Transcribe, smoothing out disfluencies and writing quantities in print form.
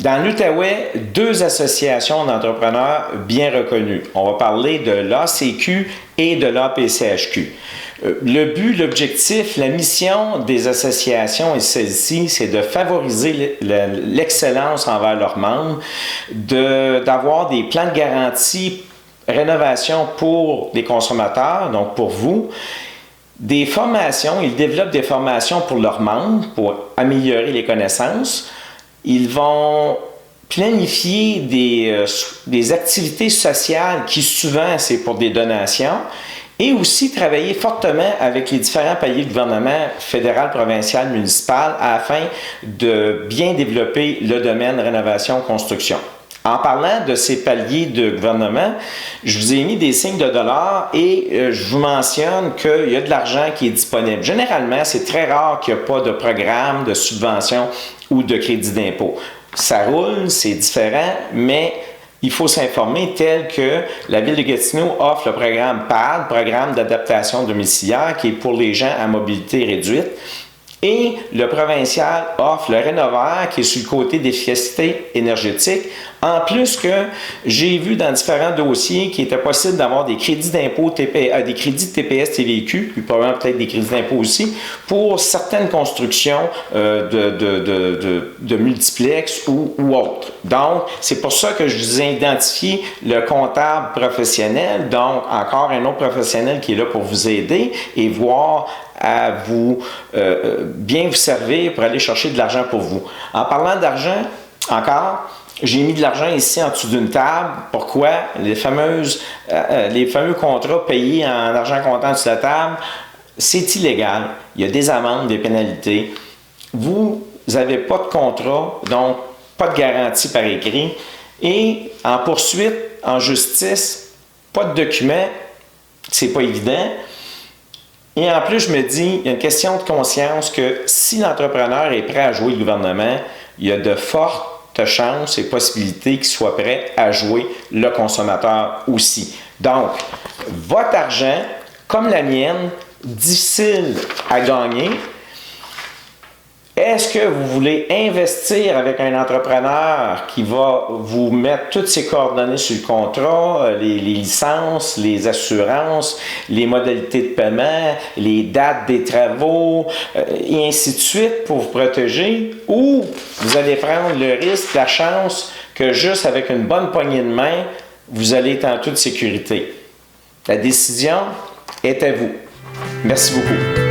Dans l'Outaouais, deux associations d'entrepreneurs bien reconnues. On va parler de l'ACQ et de l'APCHQ. Le but, l'objectif, la mission des associations et celle-ci, c'est de favoriser l'excellence envers leurs membres, d'avoir des plans de garantie, rénovation pour les consommateurs, donc pour vous, des formations, ils développent des formations pour leurs membres, pour améliorer les connaissances. Ils vont planifier des activités sociales qui souvent c'est pour des donations et aussi travailler fortement avec les différents paliers de gouvernement fédéral, provincial, municipal afin de bien développer le domaine rénovation-construction. En parlant de ces paliers de gouvernement, je vous ai mis des signes de dollars et je vous mentionne qu'il y a de l'argent qui est disponible. Généralement, c'est très rare qu'il n'y ait pas de programme de subvention ou de crédit d'impôt. Ça roule, c'est différent, mais il faut s'informer tel que la Ville de Gatineau offre le programme PAD, programme d'adaptation domiciliaire, qui est pour les gens à mobilité réduite. Et le provincial offre le Rénovaire, qui est sur le côté d'efficacité énergétique. En plus que j'ai vu dans différents dossiers qu'il était possible d'avoir des crédits d'impôt, des crédits de TPS, TVQ, puis probablement peut-être des crédits d'impôt aussi, pour certaines constructions de multiplex ou autres. Donc, c'est pour ça que je vous ai identifié le comptable professionnel, donc encore un autre professionnel qui est là pour vous aider et voir à bien vous servir pour aller chercher de l'argent pour vous. En parlant d'argent, encore, j'ai mis de l'argent ici en dessous d'une table. Pourquoi? Les fameux contrats payés en argent comptant sur la table, c'est illégal. Il y a des amendes, des pénalités. Vous n'avez pas de contrat, donc pas de garantie par écrit. Et en poursuite, en justice, pas de document, c'est pas évident. Et en plus, je me dis, il y a une question de conscience que si l'entrepreneur est prêt à jouer le gouvernement, il y a de fortes chances et possibilités qu'il soit prêt à jouer le consommateur aussi. Donc, votre argent, comme la mienne, difficile à gagner. Est-ce que vous voulez investir avec un entrepreneur qui va vous mettre toutes ses coordonnées sur le contrat, les licences, les assurances, les modalités de paiement, les dates des travaux, et ainsi de suite pour vous protéger, ou vous allez prendre le risque, la chance que juste avec une bonne poignée de main, vous allez être en toute sécurité? La décision est à vous. Merci beaucoup.